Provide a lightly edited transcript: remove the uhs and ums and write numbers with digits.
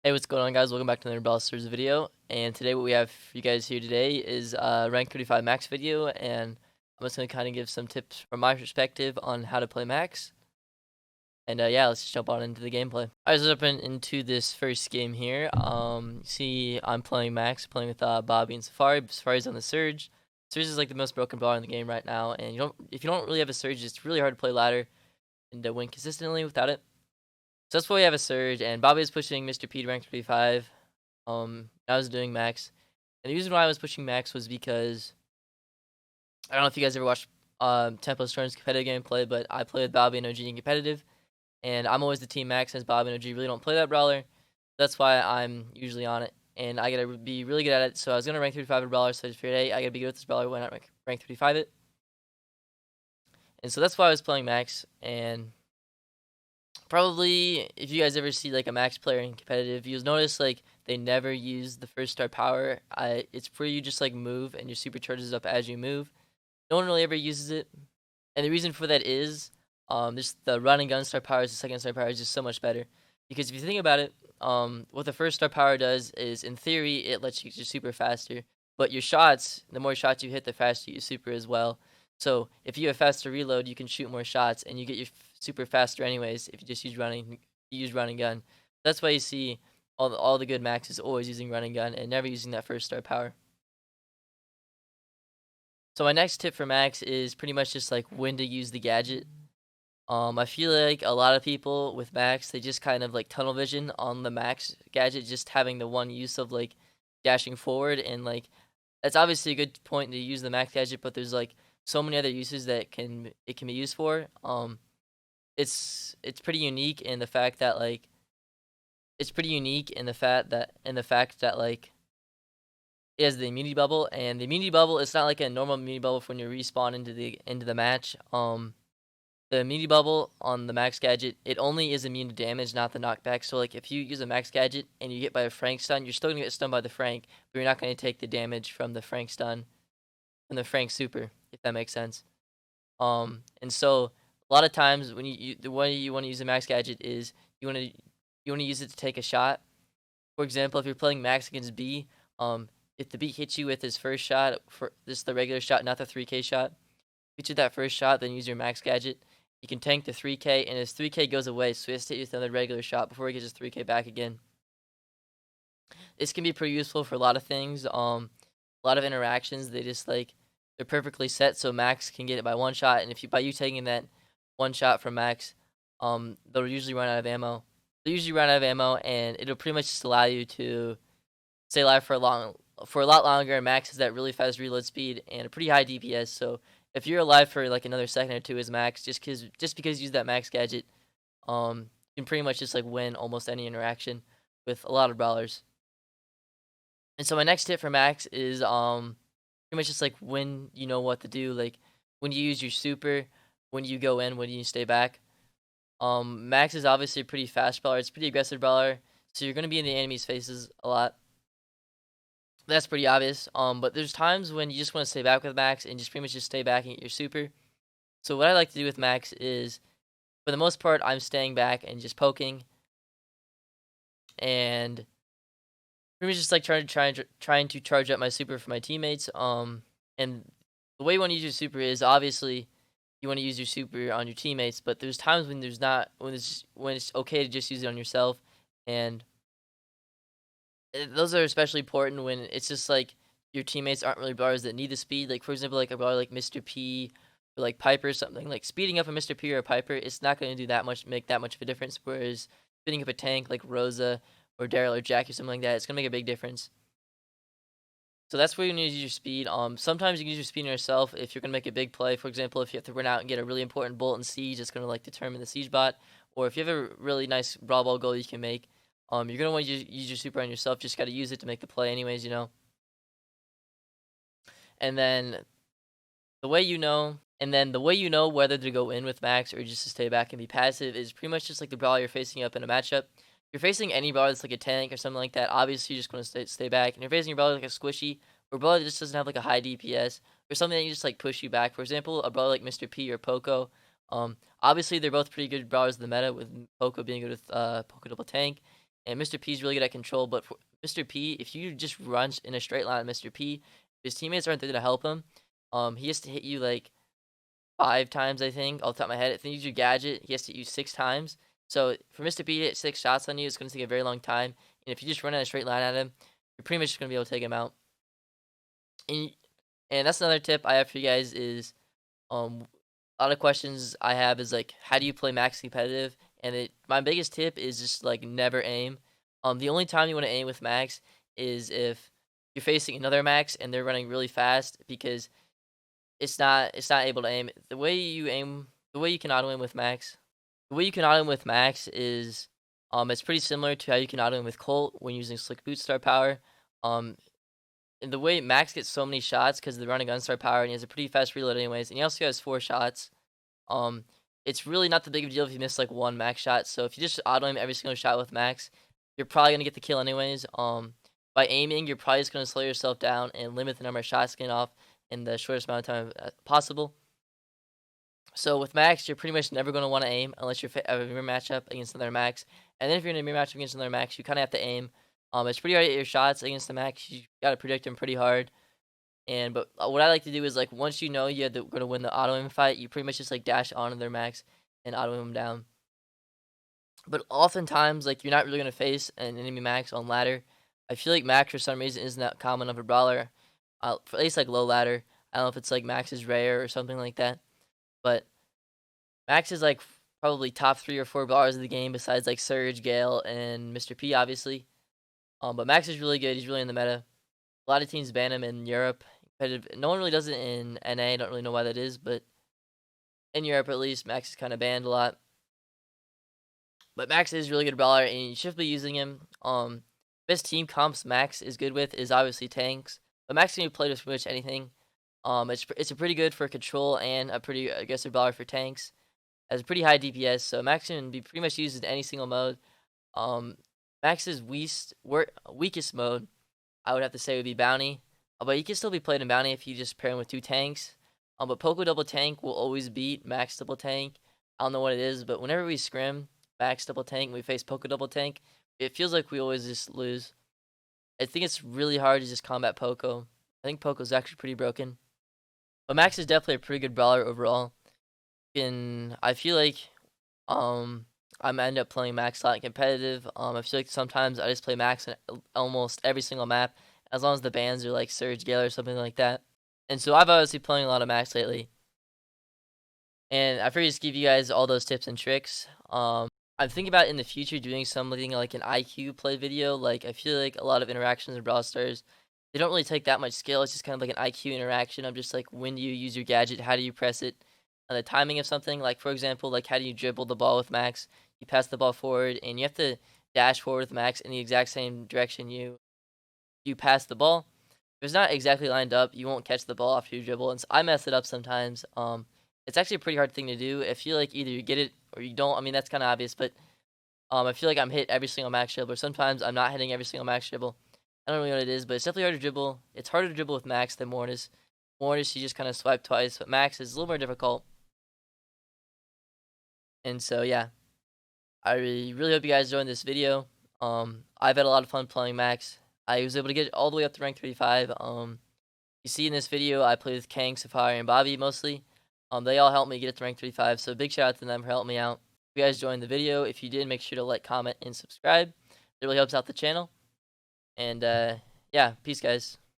Hey, what's going on, guys? Welcome back to another Ballsters video. And today, what we have for you guys here today is a rank 35 max video, and I'm just gonna kind of give some tips from my perspective on how to play max. And yeah, let's just jump on into the gameplay. I was jumping into this first game here. See, I'm playing max, playing with Bobby and Safari. Safari's on the Surge. Surge is like the most broken brawler in the game right now, and if you don't really have a Surge, it's really hard to play ladder and to win consistently without it. So that's why we have a Surge, and Bobby is pushing Mr. P to rank 35. I was doing max, and the reason why I was pushing max was because I don't know if you guys ever watched Tempo Storm's competitive gameplay, but I play with Bobby and OG in competitive, and I'm always the team max since Bobby and OG really don't play that brawler. That's why I'm usually on it, and I gotta be really good at it. So I was gonna rank 35 at brawler, so I just figured, hey, I gotta be good with this brawler. Why not rank 35 it? And so that's why I was playing max, and probably if you guys ever see like a max player in competitive, you'll notice like they never use the first star power. It's for you just like move and your supercharges up as you move. No one really ever uses it, and the reason for that is just the run and gun star power is the second star power is just so much better. Because if you think about it, what the first star power does is in theory it lets you get your super faster, but your shots, the more shots you hit, the faster you super as well. So if you have faster reload, you can shoot more shots, and you get your super faster anyways if you just use run and gun. That's why you see all the good maxes always using run and gun and never using that first star power. So my next tip for max is pretty much just like when to use the gadget. I feel like a lot of people with max, they just kind of like tunnel vision on the max gadget, just having the one use of like dashing forward, and like that's obviously a good point to use the max gadget, but there's like so many other uses that it can be used for. It's pretty unique in the fact that like it's pretty unique in the fact that like it has the immunity bubble, and the immunity bubble is not like a normal immunity bubble for when you respawn into the match. The immunity bubble on the max gadget, it only is immune to damage, not the knockback. So like if you use a max gadget and you get by a Frank stun, you're still gonna get stunned by the Frank, but you're not gonna take the damage from the Frank stun from the Frank super, if that makes sense. And so a lot of times when the way you want to use a max gadget is you want to use it to take a shot. For example, if you're playing max against B, if the B hits you with his first shot, for this the regular shot, not the 3K shot, hit you that first shot, then use your max gadget. You can tank the 3K, and his 3K goes away, so he has to hit you with another regular shot before he gets his 3K back again. This can be pretty useful for a lot of things. A lot of interactions, they're perfectly set, so Max can get it by one shot, and if you by you taking that one shot from Max, they'll usually run out of ammo. They usually run out of ammo, and it'll pretty much just allow you to stay alive for a lot longer. Max has that really fast reload speed and a pretty high DPS. So if you're alive for like another second or two as Max, just because you use that Max gadget, you can pretty much just like win almost any interaction with a lot of brawlers. And so my next tip for Max is pretty much just like when you know what to do, like when you use your super, when you go in, when you stay back. Max is obviously a pretty fast brawler. It's a pretty aggressive brawler, so you're gonna be in the enemy's faces a lot. That's pretty obvious. But there's times when you just want to stay back with Max and just pretty much just stay back and get your super. So what I like to do with Max is, for the most part, I'm staying back and just poking, and pretty much just like trying to charge up my super for my teammates. And the way you want to use your super is obviously you want to use your super on your teammates, but there's times when there's not when it's okay to just use it on yourself, and those are especially important when it's just like your teammates aren't really brawlers that need the speed. Like for example, like a brawler like Mr. P or like Piper or something. Like speeding up a Mr. P or a Piper, it's not going to do that much, make that much of a difference. Whereas speeding up a tank like Rosa or Daryl or Jack or something like that, it's gonna make a big difference. So that's where you need to use your speed. Sometimes you can use your speed on yourself if you're gonna make a big play. For example, if you have to run out and get a really important bolt in siege, it's gonna like determine the siege bot. Or if you have a really nice brawl ball goal you can make, you're gonna want to use your super on yourself. Just gotta use it to make the play, anyways. And then the way you know whether to go in with Max or just to stay back and be passive is pretty much just like the brawler you're facing up in a matchup. If you're facing any brawler that's like a tank or something like that, obviously you're just going to stay back. And you're facing a brawler like a squishy, or a brawler that just doesn't have like a high DPS, or something that you just like push you back. For example, a brawler like Mr. P or Poco. Obviously they're both pretty good brawlers in the meta, with Poco being good with Poco double tank, and Mr. P is really good at control. But for Mr. P, if you just run in a straight line with Mr. P, his teammates aren't there to help him. He has to hit you like 5 times, I think, off the top of my head. If you use your gadget, he has to use 6 times. So for Mr. P to hit 6 shots on you, it's going to take a very long time. And if you just run in a straight line at him, you're pretty much just going to be able to take him out. And, and that's another tip I have for you guys is a lot of questions I have is like, how do you play max competitive? And my biggest tip is just like never aim. The only time you want to aim with max is if you're facing another max and they're running really fast because it's not able to aim. The way you can auto aim with max, the way you can auto aim with max is it's pretty similar to how you can auto aim with Colt when using slick boot star power. Um, and the way Max gets so many shots because of the running gun star power, and he has a pretty fast reload anyways, and he also has 4 shots. Um, it's really not the big of a deal if you miss like one max shot. So if you just auto aim every single shot with max, you're probably gonna get the kill anyways. By aiming, you're probably just gonna slow yourself down and limit the number of shots getting off in the shortest amount of time possible. So with max, you're pretty much never gonna want to aim unless you're a mirror matchup against another max. And then if you're in a mirror matchup against another max, you kind of have to aim. It's pretty hard to hit your shots against the max. You gotta predict them pretty hard. But what I like to do is like once you know you're gonna win the auto aim fight, you pretty much just like dash onto their max and auto aim them down. But oftentimes, like you're not really gonna face an enemy max on ladder. I feel like max for some reason isn't that common of a brawler, at least like low ladder. I don't know if it's like max is rare or something like that. But max is like probably top 3 or 4 brawlers of the game besides like Surge, Gale, and Mr. P, obviously. But max is really good. He's really in the meta. A lot of teams ban him in Europe. Competitive. No one really does it in NA. Don't really know why that is, but in Europe at least, Max is kind of banned a lot. But Max is a really good brawler, and you should be using him. Best team comps Max is good with is obviously tanks, but Max can be played with pretty much anything. It's a pretty good for control and a pretty aggressive brawler for tanks. Has a pretty high DPS, so Max can be pretty much used in any single mode. Um, Max's weakest mode I would have to say would be Bounty. But he can still be played in Bounty if you just pair him with 2 tanks. But Poco double tank will always beat Max double tank. I don't know what it is, but whenever we scrim Max double tank and we face Poco double tank, it feels like we always just lose. I think it's really hard to just combat Poco. I think Poco's actually pretty broken. But Max is definitely a pretty good brawler overall. And I feel like um I'm end up playing Max a lot in competitive. I feel like sometimes I just play Max in almost every single map, as long as the bans are like Surge Gale or something like that. And so I've obviously playing a lot of Max lately. And I figured just give you guys all those tips and tricks. I'm thinking about in the future doing something like an IQ play video. Like I feel like a lot of interactions in Brawl Stars, they don't really take that much skill. It's just kind of like an IQ interaction. I'm just like, when do you use your gadget? How do you press it? And the timing of something. Like for example, like how do you dribble the ball with Max? You pass the ball forward, and you have to dash forward with Max in the exact same direction you pass the ball. If it's not exactly lined up, you won't catch the ball after you dribble. And so I mess it up sometimes. It's actually a pretty hard thing to do. I feel like either you get it or you don't. I mean, that's kind of obvious, but I feel like I'm hit every single max dribble. Or sometimes I'm not hitting every single max dribble. I don't really know what it is, but it's definitely hard to dribble. It's harder to dribble with Max than Mortis. Mortis, you just kind of swipe twice, but Max is a little more difficult. And so, yeah, I really hope you guys enjoyed this video. I've had a lot of fun playing Max. I was able to get all the way up to rank 35. You see in this video, I play with Kang, Safari, and Bobby mostly. They all helped me get it to rank 35, so big shout out to them for helping me out. If you guys joined the video, if you did, make sure to like, comment, and subscribe. It really helps out the channel. And yeah, peace, guys.